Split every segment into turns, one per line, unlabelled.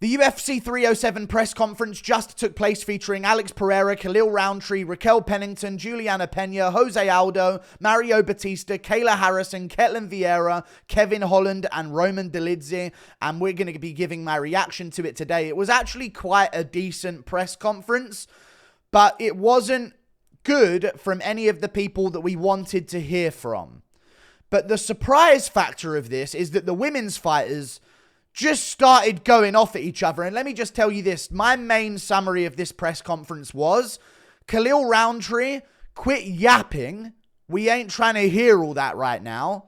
The UFC 307 press conference just took place featuring Alex Pereira, Khalil Rountree, Raquel Pennington, Juliana Pena, Jose Aldo, Mario Batista, Kayla Harrison, Ketlin Vieira, Kevin Holland, and Roman Dolidze. And we're going to be giving my reaction to it today. It was actually quite a decent press conference, but it wasn't good from any of the people that we wanted to hear from. But the surprise factor of this is that the women's fighters just started going off at each other. And let me just tell you this. My main summary of this press conference was, Khalil Rountree, quit yapping. We ain't trying to hear all that right now.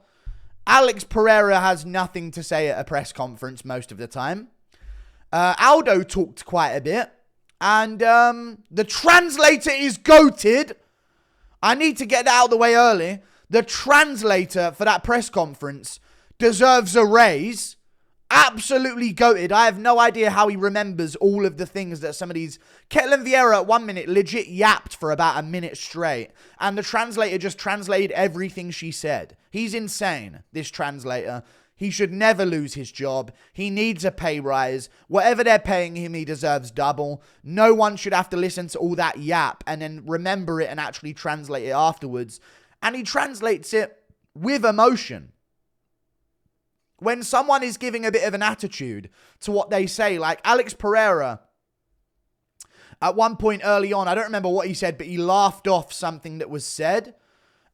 Alex Pereira has nothing to say at a press conference most of the time. Aldo talked quite a bit. And the translator is goated. I need to get that out of the way early. The translator for that press conference deserves a raise. Absolutely goated. I have no idea how he remembers all of the things that some of these... Ketlin Vieira at 1 minute legit yapped for about a minute straight. And the translator just translated everything she said. He's insane, this translator. He should never lose his job. He needs a pay rise. Whatever they're paying him, he deserves double. No one should have to listen to all that yap and then remember it and actually translate it afterwards. And he translates it with emotion. When someone is giving a bit of an attitude to what they say, like Alex Pereira, at one point early on, I don't remember what he said, but he laughed off something that was said.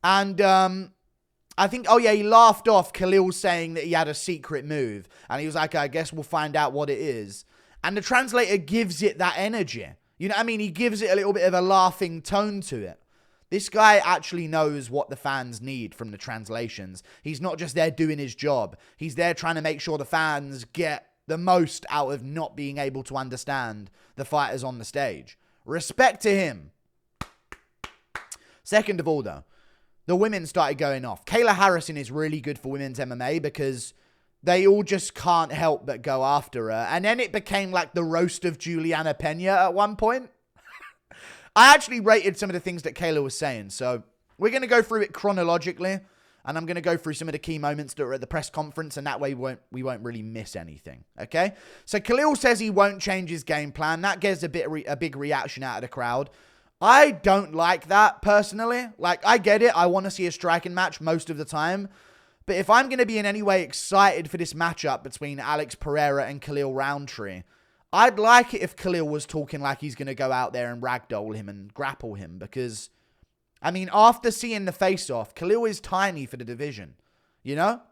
And I think, he laughed off Khalil saying that he had a secret move. And he was like, I guess we'll find out what it is. And the translator gives it that energy. You know what I mean? He gives it a little bit of a laughing tone to it. This guy actually knows what the fans need from the translations. He's not just there doing his job. He's there trying to make sure the fans get the most out of not being able to understand the fighters on the stage. Respect to him. Second of all, though, the women started going off. Kayla Harrison is really good for women's MMA because they all just can't help but go after her. And then it became like the roast of Juliana Pena at one point. I actually rated some of the things that Kayla was saying. So we're going to go through it chronologically. And I'm going to go through some of the key moments that were at the press conference. And that way we won't really miss anything. Okay? So Khalil says he won't change his game plan. That gets a big reaction out of the crowd. I don't like that personally. Like, I get it. I want to see a striking match most of the time. But if I'm going to be in any way excited for this matchup between Alex Pereira and Khalil Rountree, I'd like it if Khalil was talking like he's going to go out there and ragdoll him and grapple him. Because, I mean, after seeing the face-off, Khalil is tiny for the division. You know?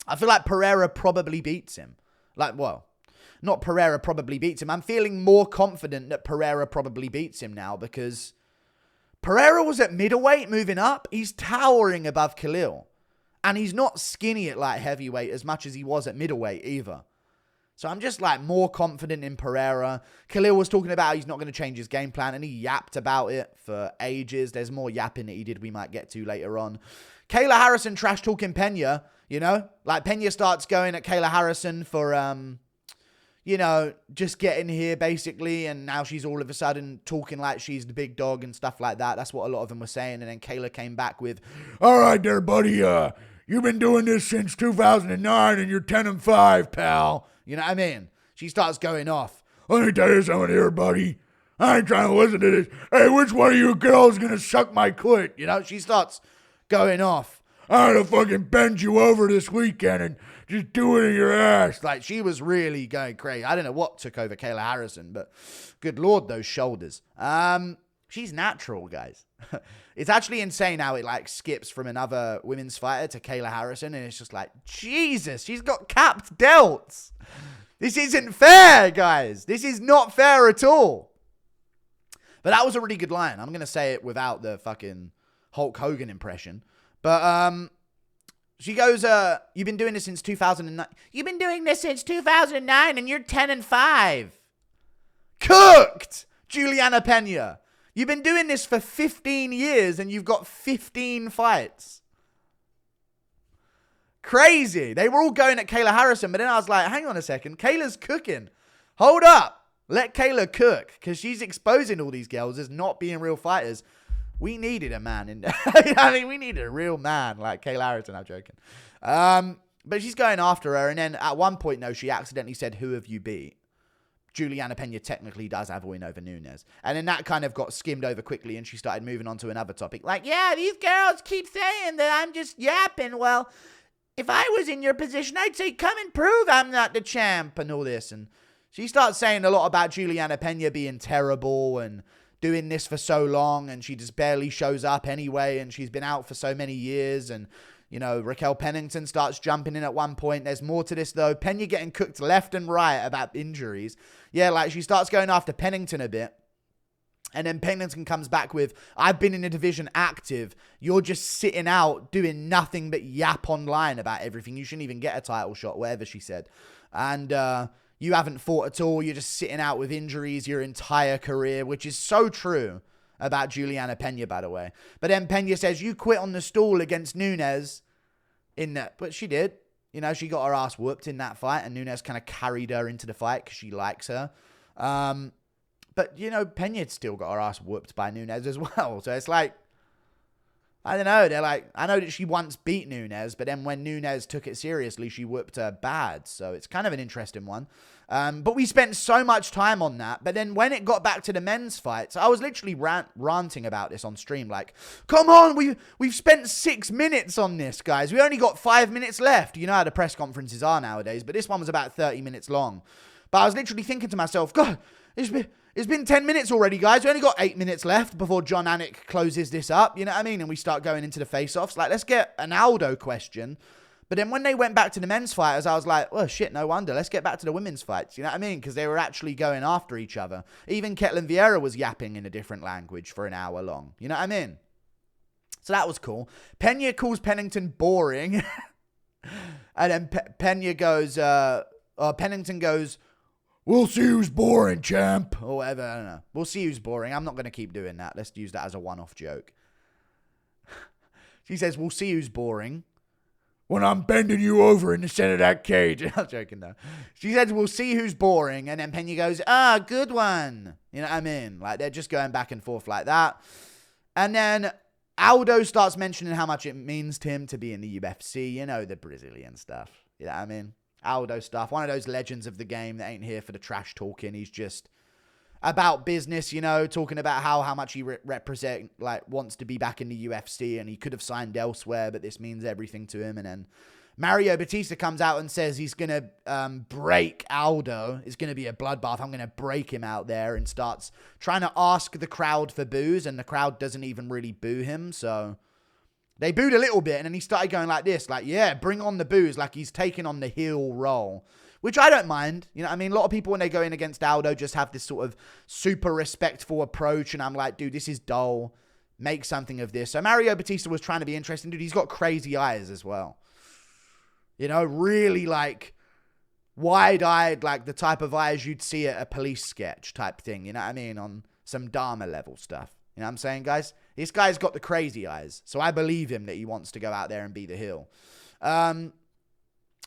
I feel like Pereira probably beats him. Not Pereira probably beats him. I'm feeling more confident that Pereira probably beats him now. Because Pereira was at middleweight moving up. He's towering above Khalil. And he's not skinny at light heavyweight as much as he was at middleweight either. So I'm just more confident in Pereira. Khalil was talking about he's not going to change his game plan, and he yapped about it for ages. There's more yapping that he did we might get to later on. Kayla Harrison trash talking Pena, you know? Like Pena starts going at Kayla Harrison for, just getting here basically, and now she's all of a sudden talking like she's the big dog and stuff like that. That's what a lot of them were saying, and then Kayla came back with, all right there, buddy, you've been doing this since 2009, and you're 10-5, pal. You know what I mean? She starts going off. Let me tell you something here, buddy. I ain't trying to listen to this. Hey, which one of you girls gonna suck my clit? You know, she starts going off. I'm gonna fucking bend you over this weekend and just do it in your ass. Like, she was really going crazy. I don't know what took over Kayla Harrison, but good Lord, those shoulders. She's natural, guys. It's actually insane how it skips from another women's fighter to Kayla Harrison, and it's just like, Jesus, she's got capped delts. This isn't fair, guys. This is not fair at all. But that was a really good line. I'm going to say it without the fucking Hulk Hogan impression. But she goes, you've been doing this since 2009. You've been doing this since 2009 and you're 10-5. Cooked! Juliana Pena. You've been doing this for 15 years and you've got 15 fights. Crazy. They were all going at Kayla Harrison, but then I was like, hang on a second. Kayla's cooking. Hold up. Let Kayla cook, because she's exposing all these girls as not being real fighters. We needed a man in there. We needed a real man like Kayla Harrison. I'm joking. But she's going after her, and then at one point, she accidentally said, who have you beat? Juliana Pena technically does have a win over Nunes. And then that kind of got skimmed over quickly and she started moving on to another topic. Like, yeah, these girls keep saying that I'm just yapping. Well, if I was in your position, I'd say, come and prove I'm not the champ and all this. And she starts saying a lot about Juliana Pena being terrible and doing this for so long. And she just barely shows up anyway. And she's been out for so many years. And, you know, Raquel Pennington starts jumping in at one point. There's more to this, though. Pena getting cooked left and right about injuries. Yeah, like, she starts going after Pennington a bit. And then Pennington comes back with, I've been in the division active. You're just sitting out doing nothing but yap online about everything. You shouldn't even get a title shot, whatever she said. And you haven't fought at all. You're just sitting out with injuries your entire career, which is so true about Juliana Pena, by the way. But then Pena says, you quit on the stool against Nunes in that. But she did. You know, she got her ass whooped in that fight, and Nunes kind of carried her into the fight because she likes her. But, you know, Pena's still got her ass whooped by Nunes as well. So it's like, I don't know. They're like, I know that she once beat Nunes, but then when Nunes took it seriously, she whooped her bad. So it's kind of an interesting one. But we spent so much time on that. But then when it got back to the men's fights, I was literally ranting about this on stream. Like, come on, we've spent 6 minutes on this, guys. We only got 5 minutes left. You know how the press conferences are nowadays. But this one was about 30 minutes long. But I was literally thinking to myself, God, it's been 10 minutes already, guys. We only got 8 minutes left before John Anik closes this up. You know what I mean? And we start going into the face-offs. Like, let's get an Aldo question. But then when they went back to the men's fighters, I was like, oh, shit, no wonder. Let's get back to the women's fights. You know what I mean? Because they were actually going after each other. Even Khalil Vieira was yapping in a different language for an hour long. You know what I mean? So that was cool. Pena calls Pennington boring. And then Pennington goes, we'll see who's boring, champ. Or whatever, I don't know. We'll see who's boring. I'm not going to keep doing that. Let's use that as a one-off joke. She says, we'll see who's boring when I'm bending you over in the center of that cage. I'm joking, though. She says, we'll see who's boring. And then Pena goes, good one. You know what I mean? Like, they're just going back and forth like that. And then Aldo starts mentioning how much it means to him to be in the UFC. You know, the Brazilian stuff. You know what I mean? Aldo stuff. One of those legends of the game that ain't here for the trash talking. He's just about business, you know, talking about how much he wants to be back in the UFC and he could have signed elsewhere, but this means everything to him. And then Mario Batista comes out and says he's going to break Aldo. It's going to be a bloodbath. I'm going to break him out there, and starts trying to ask the crowd for boos, and the crowd doesn't even really boo him. So they booed a little bit, and then he started going like this, like, yeah, bring on the boos, like he's taking on the heel role, which I don't mind. You know what I mean? A lot of people, when they go in against Aldo, just have this sort of super respectful approach, and I'm like, dude, this is dull. Make something of this. So Mario Batista was trying to be interesting. Dude, he's got crazy eyes as well. You know, really like wide-eyed, like the type of eyes you'd see at a police sketch type thing. You know what I mean? On some Dharma level stuff. You know what I'm saying, guys? This guy's got the crazy eyes. So I believe him that he wants to go out there and be the heel. And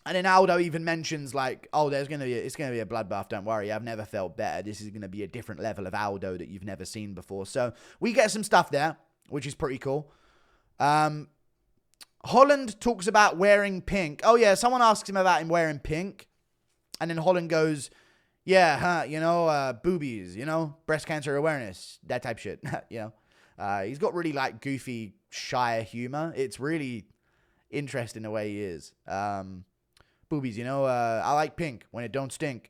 then Aldo even mentions like, oh, it's going to be a bloodbath. Don't worry. I've never felt better. This is going to be a different level of Aldo that you've never seen before. So we get some stuff there, which is pretty cool. Holland talks about wearing pink. Oh, yeah. Someone asks him about him wearing pink. And then Holland goes, yeah, you know, boobies, you know, breast cancer awareness, that type shit, you know. He's got really, like, goofy, shy humor. It's really interesting the way he is. Boobies, you know, I like pink when it don't stink.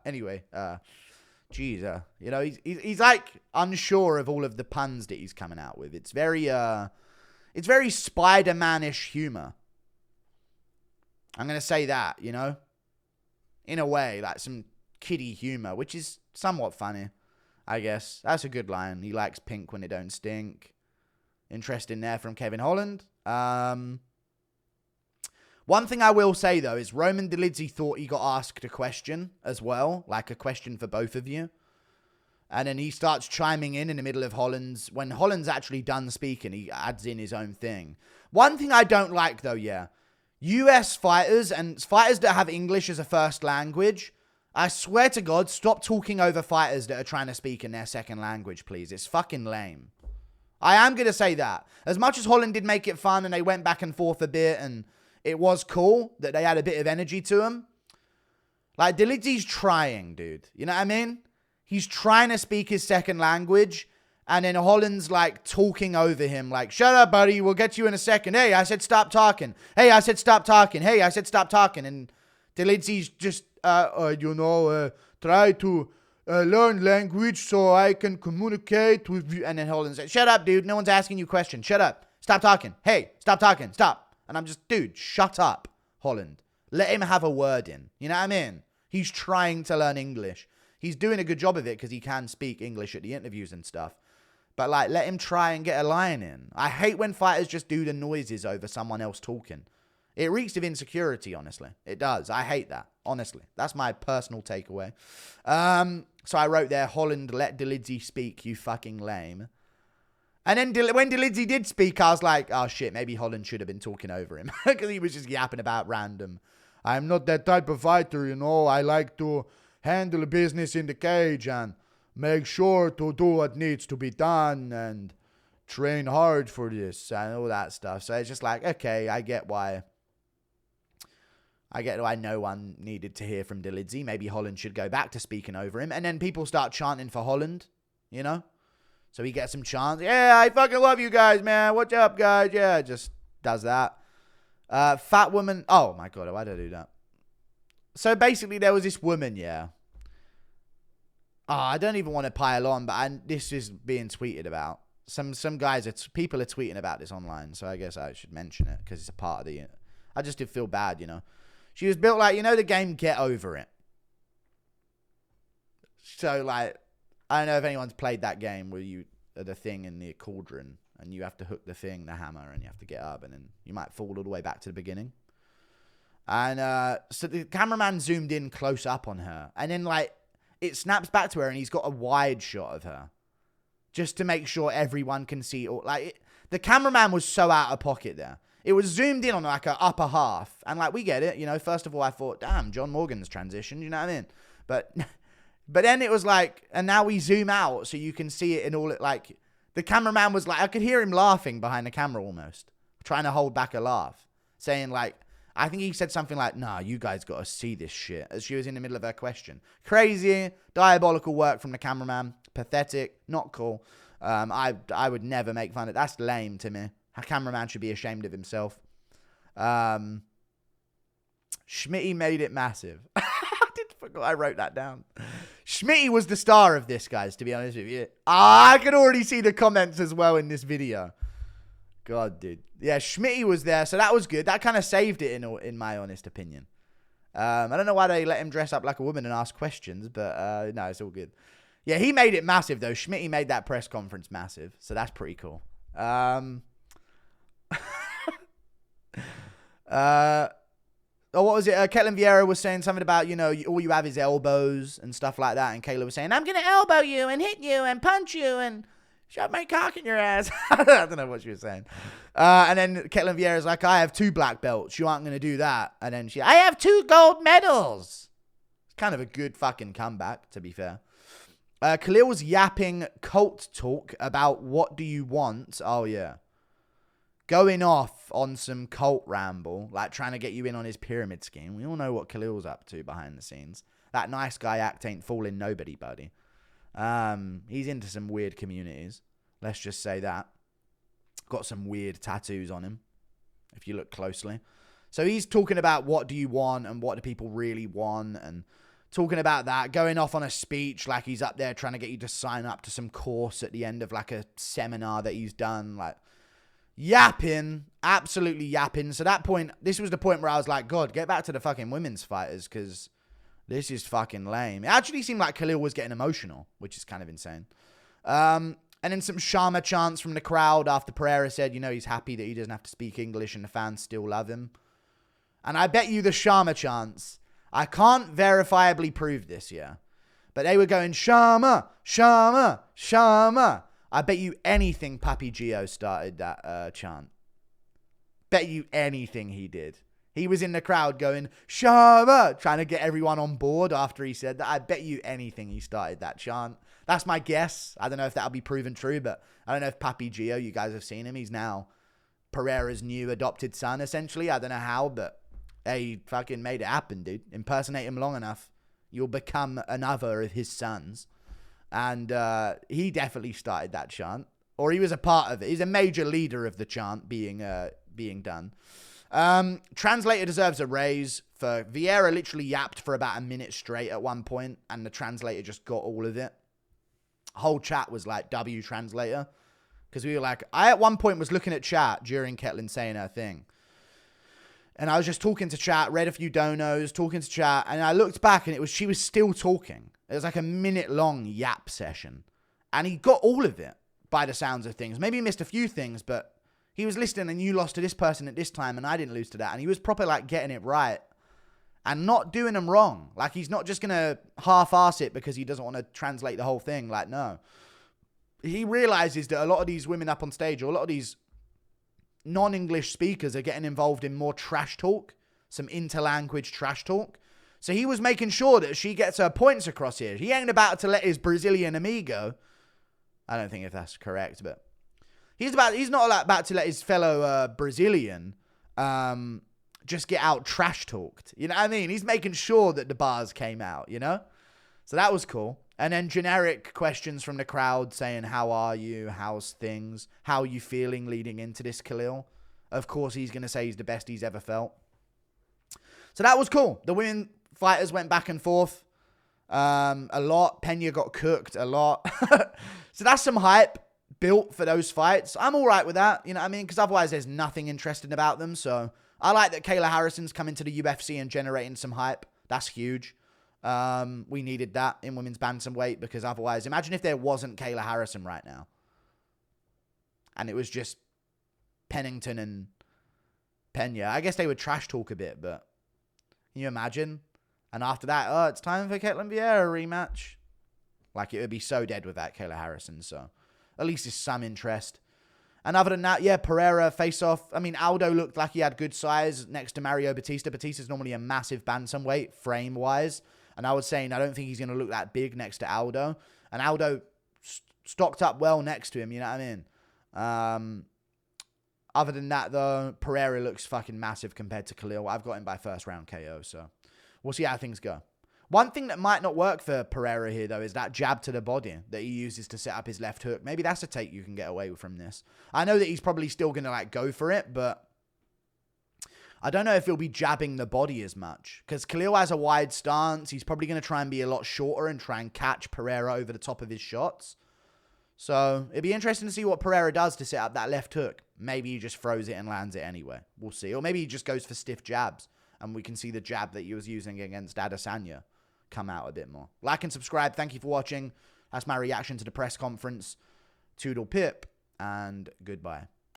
Anyway, geez, you know, he's, like, unsure of all of the puns that he's coming out with. It's very Spider-Man-ish humor. I'm going to say that, you know, in a way, like some kiddie humor, which is somewhat funny, I guess. That's a good line. He likes pink when it don't stink. Interesting there from Kevin Holland. One thing I will say, though, is Roman Dolidze thought he got asked a question as well, like a question for both of you. And then he starts chiming in the middle of Holland's. When Holland's actually done speaking, he adds in his own thing. One thing I don't like, though, yeah. US fighters and fighters that have English as a first language, I swear to God, stop talking over fighters that are trying to speak in their second language, please. It's fucking lame. I am going to say that. As much as Holland did make it fun and they went back and forth a bit and it was cool that they had a bit of energy to them, Like, Dolidze's trying, dude. You know what I mean? He's trying to speak his second language, and then Holland's, like, talking over him, like, shut up, buddy, we'll get you in a second. Hey, I said stop talking. Hey, I said stop talking. Hey, I said stop talking. And Dolidze's just, try to learn language so I can communicate with you. And then Holland said, shut up, dude. No one's asking you questions. Shut up. Stop talking. Hey, stop talking. Stop. And I'm just, dude, shut up, Holland. Let him have a word in. You know what I mean? He's trying to learn English. He's doing a good job of it because he can speak English at the interviews and stuff. But, like, let him try and get a line in. I hate when fighters just do the noises over someone else talking. It reeks of insecurity, honestly. It does. I hate that, honestly. That's my personal takeaway. So I wrote there, Holland, let Dolidze speak, you fucking lame. And then when Dolidze did speak, I was like, oh, shit, maybe Holland should have been talking over him. Because he was just yapping about random. I'm not that type of fighter, you know. I like to handle business in the cage and make sure to do what needs to be done and train hard for this and all that stuff. So it's just like, okay, I get why no one needed to hear from Dolidze. Maybe Holland should go back to speaking over him. And then people start chanting for Holland, you know? So he gets some chants. Yeah, I fucking love you guys, man. What's up, guys? Yeah, just does that. Fat woman. Oh, my God. Why did I do that? So basically, there was this woman, yeah. Oh, I don't even want to pile on, but this is being tweeted about. Some guys, people are tweeting about this online, so I guess I should mention it because it's a part of the... I just did feel bad, you know. She was built like, you know the game Get Over It? So, like, I don't know if anyone's played that game where you are the thing in the cauldron and you have to hook the thing, the hammer, and you have to get up, and then you might fall all the way back to the beginning. And so the cameraman zoomed in close up on her, and then, like, it snaps back to her, and he's got a wide shot of her just to make sure everyone can see. The cameraman was so out of pocket there. It was zoomed in on, like, her upper half, and, like, we get it, you know. First of all, I thought, damn, John Morgan's transition, you know what I mean? But then it was like, and now we zoom out so you can see it in all it, like, the cameraman was like, I could hear him laughing behind the camera almost, trying to hold back a laugh, saying, like, I think he said something like, nah, you guys got to see this shit, as she was in the middle of her question. Crazy, diabolical work from the cameraman. Pathetic, not cool. I would never make fun of it. That's lame to me. A cameraman should be ashamed of himself. Schmitty made it massive. I wrote that down. Schmitty was the star of this, guys, to be honest with you. I can already see the comments as well in this video. God, dude. Yeah, Schmitty was there, so that was good. That kind of saved it, in my honest opinion. I don't know why they let him dress up like a woman and ask questions, but no, it's all good. Yeah, he made it massive, though. Schmitty made that press conference massive, so that's pretty cool. What was it? Ketlin Vieira was saying something about, you know, all you have is elbows and stuff like that, and Kayla was saying, I'm going to elbow you and hit you and punch you and shove my cock in your ass. I don't know what she was saying. And then Ketlin Vieira's like, I have 2 black belts. You aren't going to do that. And then I have 2 gold medals. It's kind of a good fucking comeback, to be fair. Khalil was yapping cult talk about what do you want. Oh, yeah. Going off on some cult ramble, like trying to get you in on his pyramid scheme. We all know what Khalil's up to behind the scenes. That nice guy act ain't fooling nobody, buddy. He's into some weird communities. Let's just say that. Got some weird tattoos on him, if you look closely. So he's talking about what do you want and what do people really want, and talking about that, going off on a speech like he's up there trying to get you to sign up to some course at the end of like a seminar that he's done, like yapping, absolutely yapping. So that point, this was the point where I was like, God, get back to the fucking women's fighters, because this is fucking lame. It actually seemed like Khalil was getting emotional, which is kind of insane. And then some Sharma chants from the crowd after Pereira said, you know, he's happy that he doesn't have to speak English and the fans still love him. And I bet you the Sharma chants, I can't verifiably prove this, yeah, but they were going, Sharma, Sharma, Sharma. I bet you anything Papi Gio started that chant. Bet you anything he did. He was in the crowd going, Sharma, trying to get everyone on board after he said that. I bet you anything he started that chant. That's my guess. I don't know if that'll be proven true, but I don't know if Papi Gio, you guys have seen him. He's now Pereira's new adopted son, essentially. I don't know how, but He fucking made it happen, dude. Impersonate him long enough, you'll become another of his sons. And he definitely started that chant. Or he was a part of it. He's a major leader of the chant being done. Translator deserves a raise. For Vieira literally yapped for about a minute straight at one point, and the translator just got all of it. Whole chat was like, W translator. Because we were like, I at one point was looking at chat during Ketlin saying her thing. And I was just talking to chat, read a few donos, talking to chat, and I looked back and she was still talking. It was like a minute-long yap session. And he got all of it by the sounds of things. Maybe he missed a few things, but he was listening and you lost to this person at this time and I didn't lose to that. And he was proper like getting it right and not doing them wrong. Like he's not just going to half-ass it because he doesn't want to translate the whole thing. Like, no. He realizes that a lot of these women up on stage or a lot of these non-English speakers are getting involved in more trash talk, some interlanguage trash talk. So he was making sure that she gets her points across here. He ain't about to let his Brazilian amigo. I don't think if that's correct, but he's not about to let his fellow Brazilian just get out trash talked. You know what I mean? He's making sure that the bars came out, you know? So that was cool. And then generic questions from the crowd saying, how are you? How's things? How are you feeling leading into this, Khalil? Of course, he's going to say he's the best he's ever felt. So that was cool. The women fighters went back and forth a lot. Pena got cooked a lot. So that's some hype built for those fights. I'm all right with that, you know what I mean? Because otherwise there's nothing interesting about them. So I like that Kayla Harrison's coming to the UFC and generating some hype. That's huge. We needed that in women's bantamweight because otherwise, imagine if there wasn't Kayla Harrison right now. And it was just Pennington and Pena. I guess they would trash talk a bit, but can you imagine? And after that, oh, it's time for Ketlen Vieira rematch. Like, it would be so dead with that Kayla Harrison, so at least it's some interest. And other than that, yeah, Pereira face-off. I mean, Aldo looked like he had good size next to Mario Batista. Batista's normally a massive bantamweight, frame-wise. And I was saying, I don't think he's going to look that big next to Aldo. And Aldo stocked up well next to him, you know what I mean? Other than that, though, Pereira looks fucking massive compared to Khalil. I've got him by first round KO, so we'll see how things go. One thing that might not work for Pereira here, though, is that jab to the body that he uses to set up his left hook. Maybe that's a take you can get away with from this. I know that he's probably still going to, like, go for it, but I don't know if he'll be jabbing the body as much. Because Khalil has a wide stance. He's probably going to try and be a lot shorter and try and catch Pereira over the top of his shots. So it'd be interesting to see what Pereira does to set up that left hook. Maybe he just throws it and lands it anyway. We'll see. Or maybe he just goes for stiff jabs. And we can see the jab that he was using against Adesanya come out a bit more. Like and subscribe. Thank you for watching. That's my reaction to the press conference. Toodle pip and goodbye.